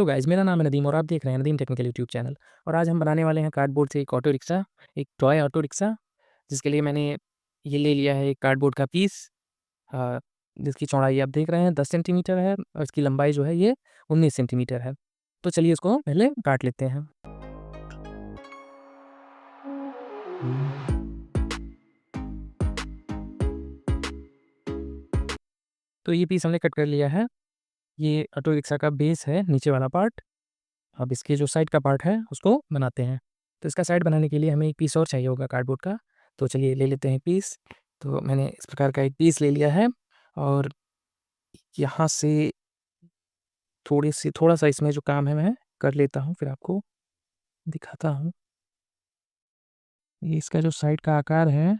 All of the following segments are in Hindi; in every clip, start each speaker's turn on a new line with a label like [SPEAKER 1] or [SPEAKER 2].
[SPEAKER 1] हेलो गाइस, मेरा नाम है नदीम और आप देख रहे हैं नदीम टेक्निकल यूट्यूब चैनल। और आज हम बनाने वाले हैं कार्डबोर्ड से एक ऑटो रिक्शा, एक टॉय ऑटो रिक्शा, जिसके लिए मैंने ये ले लिया है एक कार्डबोर्ड का पीस। अ, जिसकी चौड़ाई आप देख रहे हैं 10 सेंटीमीटर है और इसकी लंबाई जो है ये 19 सेंटीमीटर है। तो चलिए इसको पहले काट लेते हैं। तो ये पीस हमने कट कर लिया है। ये ऑटो रिक्शा का बेस है, नीचे वाला पार्ट। अब इसके जो साइड का पार्ट है उसको बनाते हैं। तो इसका साइड बनाने के लिए हमें एक पीस और चाहिए होगा कार्डबोर्ड का। तो चलिए ले लेते हैं पीस। तो मैंने इस प्रकार का एक पीस ले लिया है और यहाँ से थोड़ा-सा इसमें जो काम है मैं कर लेता हूँ, फिर आपको दिखाता हूँ। ये इसका जो साइड का आकार है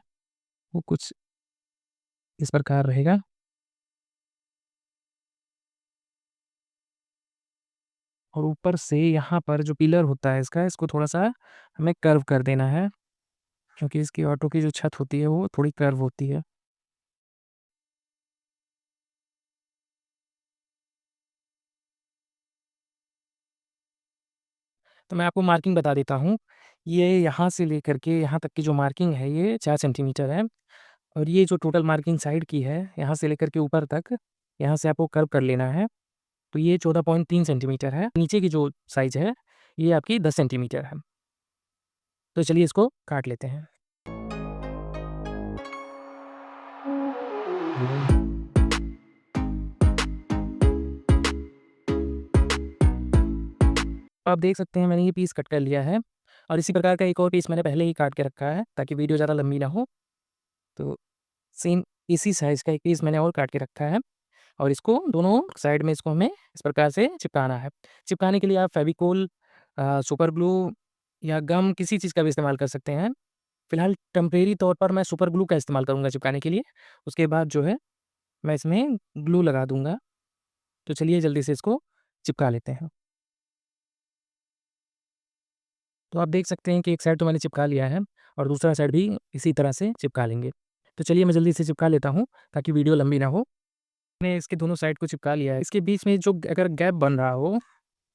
[SPEAKER 1] वो कुछ इस प्रकार रहेगा। और ऊपर से यहाँ पर जो पिलर होता है इसका, इसको थोड़ा-सा हमें कर्व कर देना है, क्योंकि इसकी ऑटो की जो छत होती है वो थोड़ी कर्व होती है। तो मैं आपको मार्किंग बता देता हूँ। ये यहाँ से लेकर के यहाँ तक की जो मार्किंग है ये 4 सेंटीमीटर है और ये जो टोटल मार्किंग साइड की है, यहाँ से लेकर के ऊपर तक, यहाँ से आपको कर्व कर लेना है। तो ये 14.3 सेंटीमीटर है। नीचे की जो साइज़ है, ये आपकी 10 सेंटीमीटर है। तो चलिए इसको काट लेते हैं। आप देख सकते हैं मैंने ये पीस कट कर लिया है और इसी प्रकार का एक और पीस मैंने पहले ही काट के रखा है, ताकि वीडियो ज़्यादा लंबी ना हो। तो सेम इसी साइज़ का एक पीस मैंने और काट के रखा है और इसको दोनों साइड में इसको हमें इस प्रकार से चिपकाना है। चिपकाने के लिए आप फेविकोल, सुपर ग्लू या गम किसी चीज़ का भी इस्तेमाल कर सकते हैं। फिलहाल टेम्परेरी तौर पर मैं सुपर ग्लू का इस्तेमाल करूँगा चिपकाने के लिए। उसके बाद जो है मैं इसमें ग्लू लगा दूँगा। तो चलिए जल्दी से इसको चिपका लेते हैं। तो आप देख सकते हैं कि एक साइड तो मैंने चिपका लिया है और दूसरा साइड भी इसी तरह से चिपका लेंगे। तो चलिए मैं जल्दी से चिपका लेता हूँ ताकि वीडियो लंबी ना हो। मैंने इसके दोनों साइड को चिपका लिया है। इसके बीच में जो अगर गैप बन रहा हो,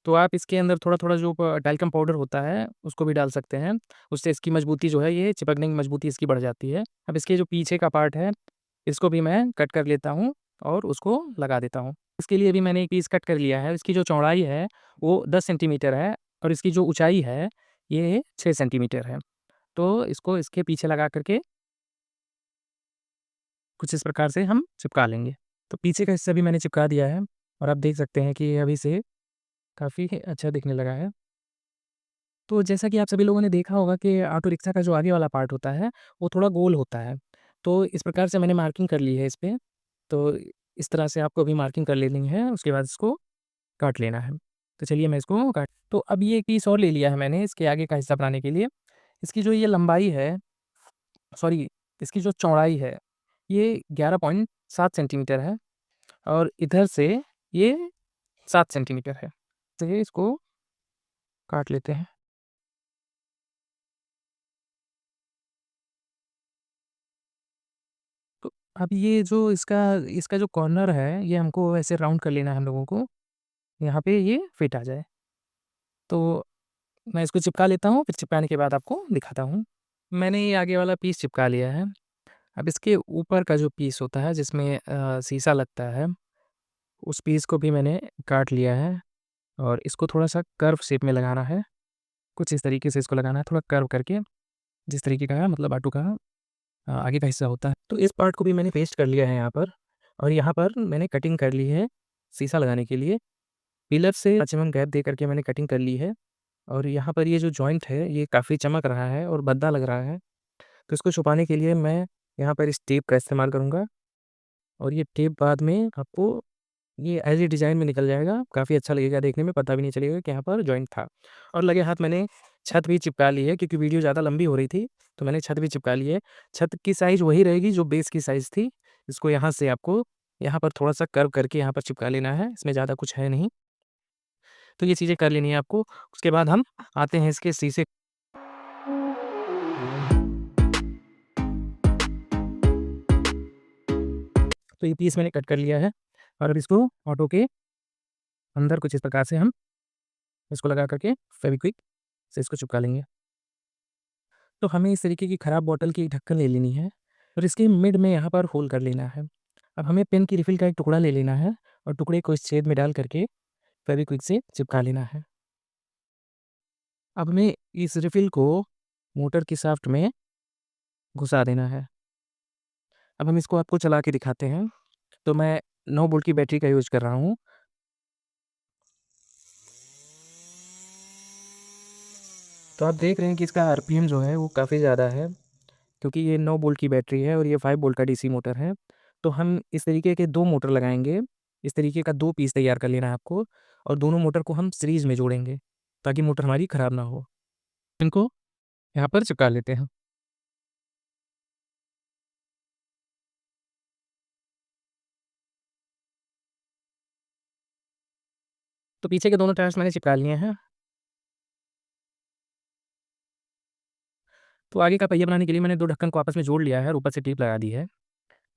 [SPEAKER 1] तो आप इसके अंदर थोड़ा-थोड़ा जो टाल्कम पाउडर होता है, उसको भी डाल सकते हैं। उससे इसकी मजबूती जो है, ये चिपकने की मजबूती इसकी बढ़ जाती है। अब इसके जो पीछे का पार्ट है, इसको भी मैं कट कर लेता हूँ और उसको लगा देता हूँ। इसके लिए भी मैंने एक पीस कट कर लिया है। इसकी जो चौड़ाई है, वो 10 सेंटीमीटर है और इसकी जो ऊँचाई है, ये 6 सेंटीमीटर है। तो इसको इसके पीछे लगा कर के कुछ इस प्रकार से हम चिपका लेंगे। तो पीछे का हिस्सा भी मैंने चिपका दिया है और आप देख सकते हैं कि ये अभी से काफ़ी अच्छा दिखने लगा है। तो जैसा कि आप सभी लोगों ने देखा होगा कि ऑटो रिक्शा का जो आगे वाला पार्ट होता है, वो थोड़ा गोल होता है। तो इस प्रकार से मैंने मार्किंग कर ली है इस पे। तो इस तरह से आपको भी मार्किंग कर लेनी है, उसके बाद इसको काट लेना है। तो चलिए मैं इसको काट तो अब ये एक पीस और ले लिया है मैंने इसके आगे का हिस्सा बनाने के लिए। इसकी जो ये लंबाई है, सॉरी, इसकी जो चौड़ाई है, ये 11.7 सेंटीमीटर है और इधर से ये 7 सेंटीमीटर है। चलिए इसको काट लेते हैं। तो अब ये जो इसका इसका जो कॉर्नर है, ये हमको ऐसे राउंड कर लेना है हम लोगों को, यहाँ पे ये फिट आ जाए। तो मैं इसको चिपका लेता हूँ, फिर चिपकाने के बाद आपको दिखाता हूँ। मैंने ये आगे वाला पीस चिपका लिया है। अब इसके ऊपर का जो पीस होता है जिसमें शीशा लगता है, उस पीस को भी मैंने काट लिया है और इसको थोड़ा-सा कर्व शेप में लगाना है। कुछ इस तरीके से इसको लगाना है, थोड़ा कर्व करके, जिस तरीके का मतलब ऑटो का आगे का हिस्सा होता है। तो इस पार्ट को भी मैंने पेस्ट कर लिया है यहाँ पर और यहाँ पर मैंने कटिंग कर ली है शीशा लगाने के लिए। पिलर से 5 एमएम गैप दे करके मैंने कटिंग कर ली है और यहाँ पर ये जो जॉइंट है, ये काफ़ी चमक रहा है और भद्दा लग रहा है। तो इसको छुपाने के लिए मैं यहाँ पर इस टेप का इस्तेमाल करूँगा और ये टेप बाद में आपको ये ऐज़ ए डिज़ाइन में निकल जाएगा, काफ़ी अच्छा लगेगा देखने में, पता भी नहीं चलेगा कि यहाँ पर जॉइंट था। और लगे हाथ मैंने छत भी चिपका ली है क्योंकि वीडियो ज़्यादा लंबी हो रही थी, तो मैंने छत भी चिपका ली है। छत की साइज़ वही रहेगी जो बेस की साइज़ थी। इसको यहाँ से आपको यहाँ पर थोड़ा-सा कर्व करके यहाँ पर चिपका लेना है, इसमें ज़्यादा कुछ है नहीं। तो ये चीज़ें कर लेनी है आपको। उसके बाद हम आते हैं इसके शीशे। तो ये पीस मैंने कट कर लिया है और अब इसको ऑटो के अंदर कुछ इस प्रकार से हम इसको लगा कर के फेविक्विक से इसको चिपका लेंगे। तो हमें इस तरीके की ख़राब बॉटल की ढक्कन ले लेनी है और इसके मिड में यहाँ पर होल कर लेना है। अब हमें पेन की रिफ़िल का एक टुकड़ा ले लेना है और टुकड़े को इस छेद में डाल करके फेविक्विक से चिपका लेना है। अब हमें इस रिफ़िल को मोटर की शाफ्ट में घुसा देना है। अब हम इसको आपको चला के दिखाते हैं। तो मैं 9 वोल्ट की बैटरी का यूज़ कर रहा हूँ। तो आप देख रहे हैं कि इसका आरपीएम जो है वो काफ़ी ज़्यादा है, क्योंकि ये 9 वोल्ट की बैटरी है और ये 5 वोल्ट का डीसी मोटर है। तो हम इस तरीके के 2 मोटर लगाएँगे। इस तरीके का 2 पीस तैयार कर लेना है आपको और दोनों मोटर को हम सीरीज़ में जोड़ेंगे, ताकि मोटर हमारी ख़राब ना हो। इनको यहाँ पर चिपका लेते हैं। तो पीछे के दोनों टायर्स मैंने चिपका लिए हैं। तो आगे का पहिया बनाने के लिए मैंने 2 ढक्कन को आपस में जोड़ लिया है और ऊपर से टेप लगा दी है।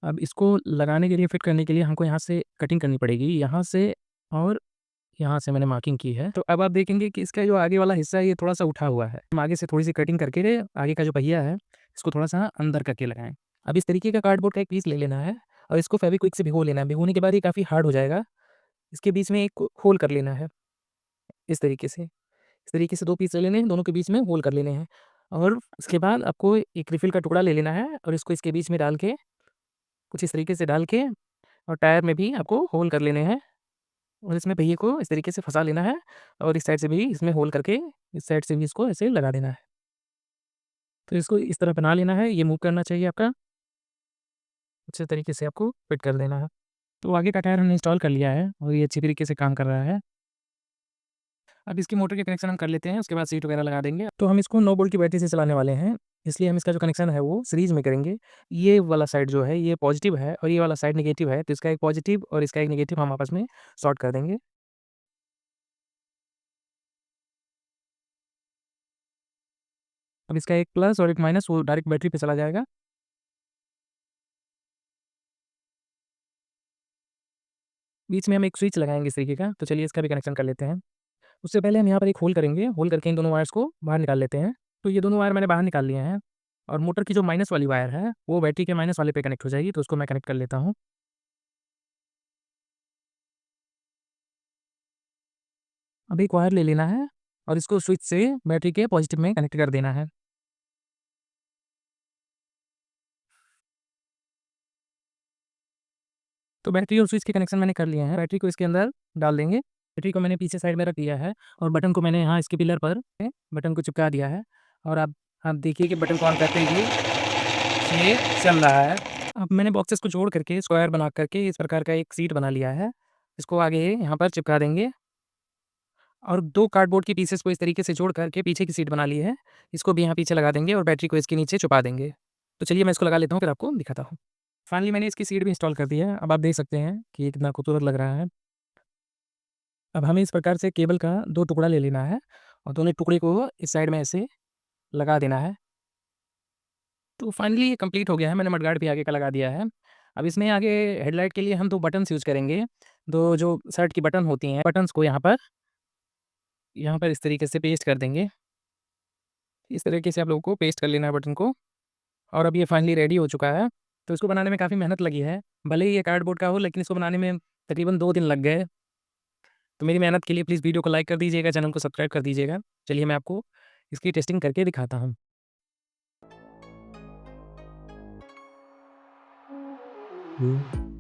[SPEAKER 1] अब इसको लगाने के लिए, फिट करने के लिए हमको यहाँ से कटिंग करनी पड़ेगी। यहाँ से और यहाँ से मैंने मार्किंग की है। तो अब आप देखेंगे कि इसका जो आगे वाला हिस्सा है ये थोड़ा-सा उठा हुआ है। हम आगे से थोड़ी-सी कटिंग करके आगे का जो पहिया है इसको थोड़ा-सा अंदर करके लगाएँ। अब इस तरीके का कार्डबोर्ड का एक पीस ले लेना है और इसको फेविक्विक से भिगो लेना है। भिगोने के बाद ये काफ़ी हार्ड हो जाएगा। इसके बीच में एक होल कर लेना है, इस तरीके से। इस तरीके से 2 पीस ले लेने हैं, दोनों के बीच में होल कर लेने हैं और उसके बाद आपको एक रिफ़िल का टुकड़ा ले लेना है और इसको इसके बीच में डाल के, कुछ इस तरीके से डाल के और टायर में भी आपको होल कर लेने हैं और इसमें पहिए को इस तरीके से फँसा लेना है और इस साइड से भी इसमें होल करके इस साइड से भी इसको ऐसे लगा देना है। तो इसको इस तरह बना लेना है, ये मूव करना चाहिए आपका, अच्छे तरीके से आपको फिट कर देना है। तो आगे का टायर हमने इंस्टॉल कर लिया है और ये अच्छी तरीके से काम कर रहा है। अब इसकी मोटर के कनेक्शन हम कर लेते हैं, उसके बाद सीट वगैरह लगा देंगे। तो हम इसको 9 वोल्ट की बैटरी से चलाने वाले हैं, इसलिए हम इसका जो कनेक्शन है वो सीरीज़ में करेंगे। ये वाला साइड जो है ये पॉज़िटिव है और ये वाला साइड नेगेटिव है, तो इसका एक पॉज़िटिव और इसका एक नेगेटिव हम आपस में शॉर्ट कर देंगे। अब इसका एक प्लस और एक माइनस वो डायरेक्ट बैटरी पे चला जाएगा। बीच में हम एक स्विच लगाएँगे इस तरीके का, तो चलिए इसका भी कनेक्शन कर लेते हैं। उससे पहले हम यहाँ पर एक होल करेंगे, होल करके इन दोनों वायर्स को बाहर निकाल लेते हैं। तो ये दोनों वायर मैंने बाहर निकाल लिए हैं और मोटर की जो माइनस वाली वायर है, वो बैटरी के माइनस वाले पे कनेक्ट हो जाएगी, तो उसको मैं कनेक्ट कर लेता हूँ। अब एक वायर ले लेना है और इसको स्विच से बैटरी के पॉज़िटिव में कनेक्ट कर देना है। तो बैटरी और स्विच के कनेक्शन मैंने कर लिए हैं। बैटरी को इसके अंदर डाल देंगे। बैटरी को मैंने पीछे साइड में रख दिया है और बटन को मैंने यहाँ इसके पिलर पर बटन को चिपका दिया है और अब आप देखिए कि बटन को ऑन करते ही ये चल रहा है। अब मैंने बॉक्सेस को जोड़ करके स्क्वायर बना करके इस प्रकार का एक सीट बना लिया है। इसको आगे यहाँ पर चिपका देंगे और 2 कार्डबोर्ड की पीसेस को इस तरीके से जोड़ करके पीछे की सीट बना ली है। इसको भी यहाँ पीछे लगा देंगे और बैटरी को इसके नीचे छुपा देंगे। तो चलिए मैं इसको लगा लेता हूँ, फिर आपको दिखाता हूँ। फाइनली मैंने इसकी सीट भी इंस्टॉल कर दी है। अब आप देख सकते हैं कि ये कितना खूबसूरत लग रहा है। अब हमें इस प्रकार से केबल का 2 टुकड़ा ले लेना है और दोनों टुकड़े को इस साइड में ऐसे लगा देना है। तो फाइनली ये कंप्लीट हो गया है। मैंने मडगार्ड भी आगे का लगा दिया है। अब इसमें आगे हेडलाइट के लिए हम 2 बटन्स यूज़ करेंगे। 2 जो शर्ट की बटन होती हैं, बटन्स को यहाँ पर इस तरीके से पेस्ट कर देंगे। इस तरीके से आप लोगों को पेस्ट कर लेना है बटन को और अब ये फाइनली रेडी हो चुका है। तो इसको बनाने में काफ़ी मेहनत लगी है। भले ही ये कार्डबोर्ड का हो, लेकिन इसको बनाने में तकरीबन 2 दिन लग गए। तो मेरी मेहनत के लिए प्लीज़ वीडियो को लाइक कर दीजिएगा, चैनल को सब्सक्राइब कर दीजिएगा। चलिए मैं आपको इसकी टेस्टिंग करके दिखाता हूँ। हुँ।